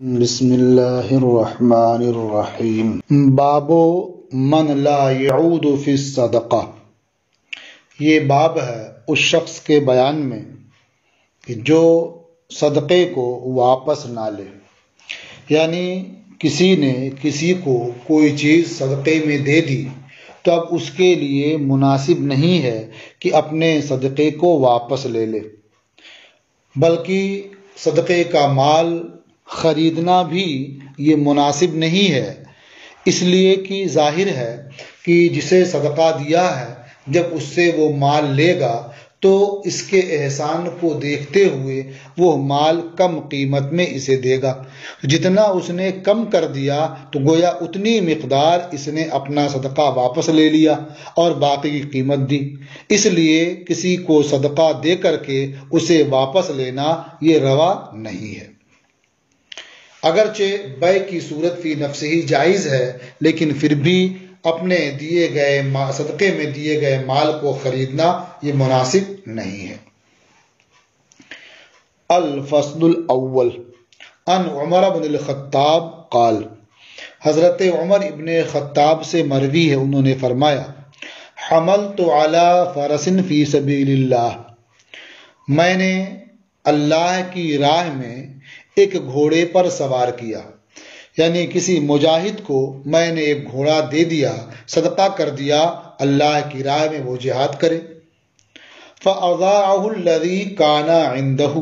بسم اللہ الرحمن الرحیم۔ باب من لا يعود فی الصدقہ، یہ باب ہے اس شخص کے بیان میں کہ جو صدقے کو واپس نہ لے، یعنی کسی نے کسی کو کوئی چیز صدقے میں دے دی تو اب اس کے لیے مناسب نہیں ہے کہ اپنے صدقے کو واپس لے لے، بلکہ صدقے کا مال خریدنا بھی یہ مناسب نہیں ہے، اس لیے کہ ظاہر ہے کہ جسے صدقہ دیا ہے جب اس سے وہ مال لے گا تو اس کے احسان کو دیکھتے ہوئے وہ مال کم قیمت میں اسے دے گا، جتنا اس نے کم کر دیا تو گویا اتنی مقدار اس نے اپنا صدقہ واپس لے لیا اور باقی کی قیمت دی، اس لیے کسی کو صدقہ دے کر کے اسے واپس لینا یہ روا نہیں ہے۔ اگرچہ بیع کی صورت فی نفس ہی جائز ہے، لیکن پھر بھی اپنے دیے گئے صدقے میں دیے گئے مال کو خریدنا یہ مناسب نہیں ہے۔ الفصل الاول عن عمر بن الخطاب قال، حضرت عمر ابن خطاب سے مروی ہے، انہوں نے فرمایا، حملت علی فرس فی سبیل اللہ، میں نے اللہ کی راہ میں ایک گھوڑے پر سوار کیا، یعنی کسی مجاہد کو میں نے ایک گھوڑا دے دیا، صدقہ کر دیا اللہ کی راہ میں وہ جہاد کرے۔ فَأَضَاعَهُ الَّذِي كَانَ عِنْدَهُ،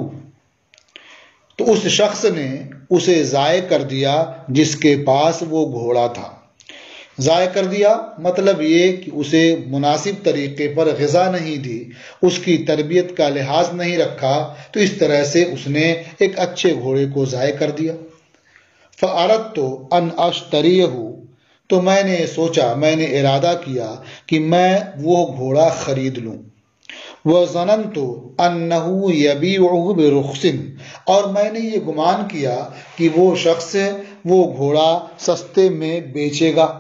تو اس شخص نے اسے ضائع کر دیا جس کے پاس وہ گھوڑا تھا۔ ضائع کر دیا مطلب یہ کہ اسے مناسب طریقے پر غذا نہیں دی، اس کی تربیت کا لحاظ نہیں رکھا، تو اس طرح سے اس نے ایک اچھے گھوڑے کو ضائع کر دیا۔ فَأَرَدْتُ أَنْ أَشْتَرِيَهُ، تو میں نے سوچا، میں نے ارادہ کیا کہ میں وہ گھوڑا خرید لوں۔ وَظَنَنْتُ أَنَّهُ يَبِيعُهُ بِرُخْصٍ، اور میں نے یہ گمان کیا کہ وہ شخص وہ گھوڑا سستے میں بیچے گا۔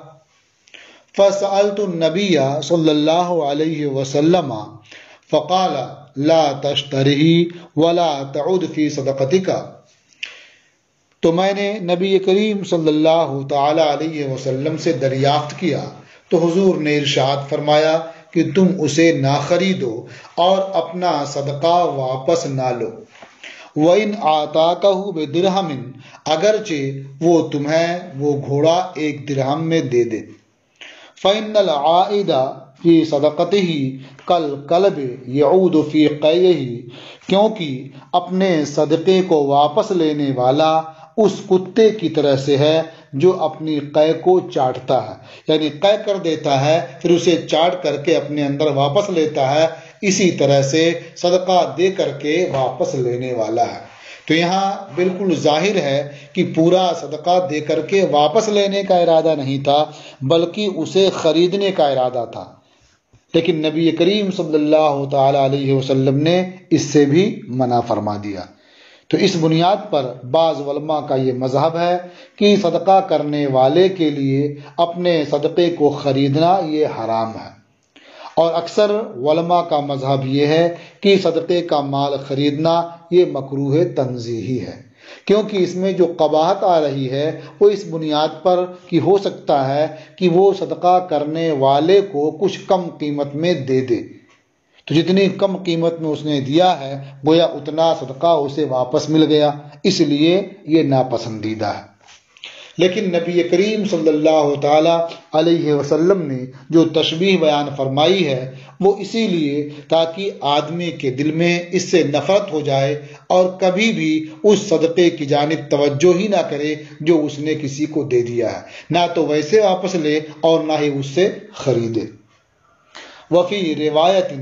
فَسَأَلْتُ النَّبِيَّ صلی اللہ علیہ وسلم فَقَالَ لَا تَشْتَرِهِ وَلَا تَعُدْ فِي صَدَقَتِكَ، تو میں نے نبی کریم صلی اللہ تعالی علیہ وسلم سے دریافت کیا تو حضور نے ارشاد فرمایا کہ تم اسے نہ خریدو اور اپنا صدقہ واپس نہ لو۔ وَإِنْ آتَاكَهُ بِدِرْهَمٍ، اگرچہ وہ تمہیں وہ گھوڑا ایک درہم میں دے دے۔ فَإِنَّ الْعَائِدَ فِي صَدَقَتِهِ كَالْكَلْبِ يَعُودُ فِي قَيْئِهِ، کیونکہ اپنے صدقے کو واپس لینے والا اس کتے کی طرح سے ہے جو اپنی قے کو چاٹتا ہے، یعنی قے کر دیتا ہے پھر اسے چاٹ کر کے اپنے اندر واپس لیتا ہے، اسی طرح سے صدقہ دے کر کے واپس لینے والا ہے۔ تو یہاں بالکل ظاہر ہے کہ پورا صدقہ دے کر کے واپس لینے کا ارادہ نہیں تھا، بلکہ اسے خریدنے کا ارادہ تھا، لیکن نبی کریم صلی اللہ تعالی علیہ وسلم نے اس سے بھی منع فرما دیا۔ تو اس بنیاد پر بعض علماء کا یہ مذہب ہے کہ صدقہ کرنے والے کے لیے اپنے صدقے کو خریدنا یہ حرام ہے، اور اکثر علماء کا مذہب یہ ہے کہ صدقے کا مال خریدنا یہ مکروہ تنزیہی ہے، کیونکہ اس میں جو قباحت آ رہی ہے وہ اس بنیاد پر کہ ہو سکتا ہے کہ وہ صدقہ کرنے والے کو کچھ کم قیمت میں دے دے، تو جتنی کم قیمت میں اس نے دیا ہے گویا اتنا صدقہ اسے واپس مل گیا، اس لیے یہ ناپسندیدہ ہے۔ لیکن نبی کریم صلی اللہ تعالی علیہ وسلم نے جو تشبیہ بیان فرمائی ہے وہ اسی لیے تاکہ آدمی کے دل میں اس سے نفرت ہو جائے اور کبھی بھی اس صدقے کی جانب توجہ ہی نہ کرے جو اس نے کسی کو دے دیا ہے، نہ تو ویسے واپس لے اور نہ ہی اس سے خریدے۔ وفی روایت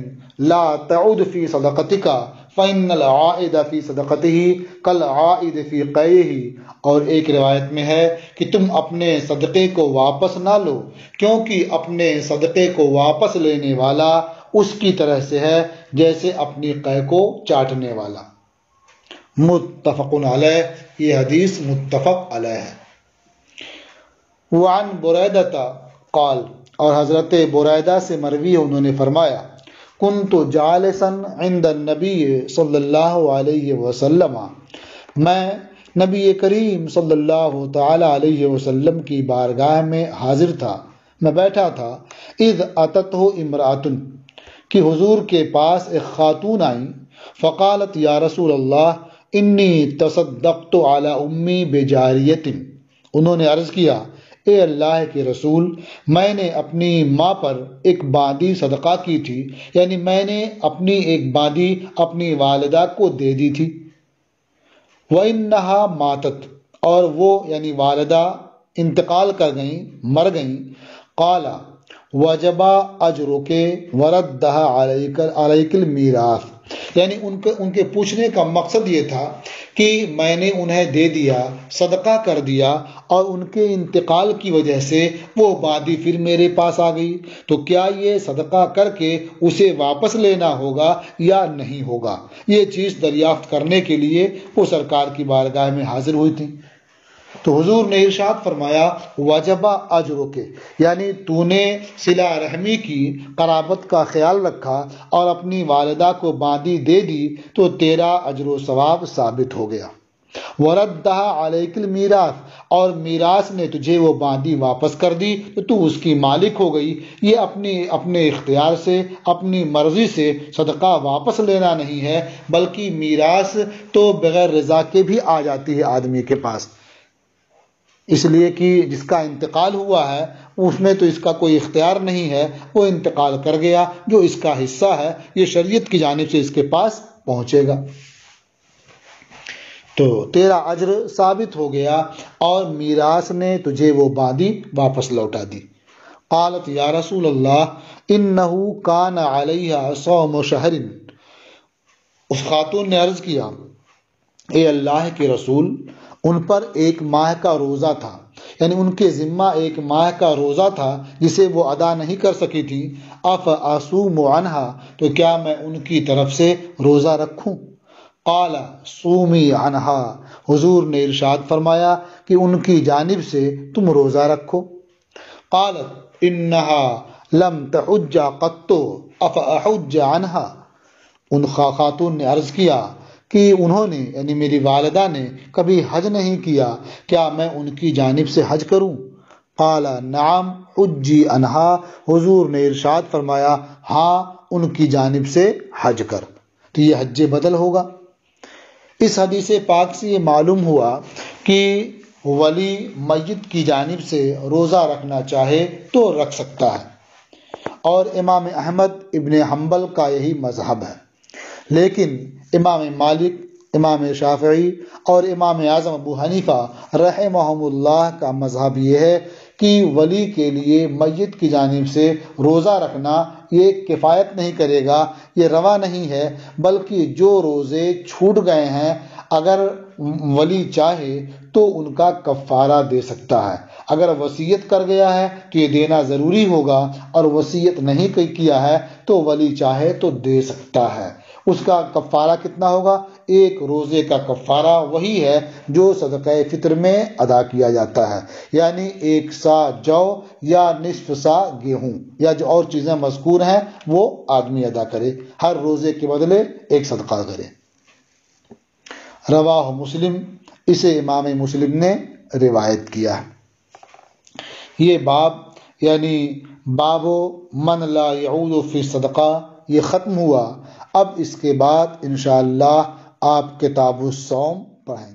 لا تعود فی صدقتک فإن العائد فی صدقته کالعائد فی قیئہ، اور ایک روایت میں ہے کہ تم اپنے صدقے کو واپس نہ لو کیونکہ اپنے صدقے کو واپس لینے والا اس کی طرح سے ہے جیسے اپنی قے کو چاٹنے والا۔ متفق علیہ، یہ حدیث متفق علیہ ہے۔ وعن بریدہ قال، اور حضرت بریدہ سے مروی ہے، انہوں نے فرمایا، کنت جالسا عند النبی صلی اللہ علیہ وسلم، میں نبی کریم صلی اللہ تعالی علیہ وسلم کی بارگاہ میں حاضر تھا، میں بیٹھا تھا، اذ اتتہ امرأۃ، کہ حضور کے پاس ایک خاتون آئیں، فقالت یا رسول اللہ انی تصدقت علی امی بجاریۃ، انہوں نے عرض کیا اے اللہ کے رسول، میں نے اپنی ماں پر ایک باندی صدقہ کی تھی، یعنی میں نے اپنی ایک باندی اپنی والدہ کو دے دی تھی، وَإِنَّهَا ماتت، اور وہ یعنی والدہ انتقال کر گئیں، مر گئیں، قال وجب اجرک وردها علیک المیراث، یعنی ان کے پوچھنے کا مقصد یہ تھا کہ میں نے انہیں دے دیا، صدقہ کر دیا، اور ان کے انتقال کی وجہ سے وہ باندی پھر میرے پاس آ گئی، تو کیا یہ صدقہ کر کے اسے واپس لینا ہوگا یا نہیں ہوگا؟ یہ چیز دریافت کرنے کے لیے وہ سرکار کی بارگاہ میں حاضر ہوئی تھی۔ تو حضور نے ارشاد فرمایا وجب اجرک، یعنی تو نے صلہ رحمی کی، قرابت کا خیال رکھا اور اپنی والدہ کو باندی دے دی تو تیرا اجر و ثواب ثابت ہو گیا۔ وردها علیک المیراث، اور میراث نے تجھے وہ باندی واپس کر دی تو تو اس کی مالک ہو گئی۔ یہ اپنے اختیار سے، اپنی مرضی سے صدقہ واپس لینا نہیں ہے، بلکہ میراث تو بغیر رضا کے بھی آ جاتی ہے آدمی کے پاس، اس لیے کہ جس کا انتقال ہوا ہے اس میں تو اس کا کوئی اختیار نہیں ہے، وہ انتقال کر گیا، جو اس کا حصہ ہے یہ شریعت کی جانب سے اس کے پاس پہنچے گا، تو تیرا اجر ثابت ہو گیا اور میراث نے تجھے وہ باندی واپس لوٹا دی۔ قالت یا رسول اللہ انہ کان علیہ صوم شہر، اس خاتون نے عرض کیا اے اللہ کے رسول، ان پر ایک ماہ کا روزہ تھا، یعنی ان کے ذمہ ایک ماہ کا روزہ تھا جسے وہ ادا نہیں کر سکی تھی، افاصوم عنہا، تو کیا میں ان کی طرف سے روزہ رکھوں؟ قال صومی عنہا، حضور نے ارشاد فرمایا کہ ان کی جانب سے تم روزہ رکھو۔ قالت انہا لم تحج قط افاحج عنہا، ان خاتون نے عرض کیا کہ انہوں نے یعنی میری والدہ نے کبھی حج نہیں کیا، کیا میں ان کی جانب سے حج کروں؟ قال نعم حجی عنہا، حضور نے ارشاد فرمایا ہاں ان کی جانب سے حج کر، تو یہ حج بدل ہوگا۔ اس حدیث پاک سے یہ معلوم ہوا کہ ولی میت کی جانب سے روزہ رکھنا چاہے تو رکھ سکتا ہے، اور امام احمد ابن حنبل کا یہی مذہب ہے، لیکن امام مالک، امام شافعی اور امام اعظم ابو حنیفہ رحمہم اللہ کا مذہب یہ ہے کہ ولی کے لیے میت کی جانب سے روزہ رکھنا یہ کفایت نہیں کرے گا، یہ روا نہیں ہے، بلکہ جو روزے چھوٹ گئے ہیں اگر ولی چاہے تو ان کا کفارہ دے سکتا ہے۔ اگر وصیت کر گیا ہے تو یہ دینا ضروری ہوگا، اور وصیت نہیں کیا ہے تو ولی چاہے تو دے سکتا ہے۔ اس کا کفارہ کتنا ہوگا؟ ایک روزے کا کفارہ وہی ہے جو صدقہ فطر میں ادا کیا جاتا ہے، یعنی 1 سا جو یا نصف سا گیہوں یا جو اور چیزیں مذکور ہیں وہ آدمی ادا کرے، ہر روزے کے بدلے ایک صدقہ کرے۔ رواہ مسلم، اسے امام مسلم نے روایت کیا ہے۔ یہ باب یعنی باب من لا یعود فی صدقہ یہ ختم ہوا۔ اب اس کے بعد انشاءاللہ آپ کتاب الصوم پڑھیں گے۔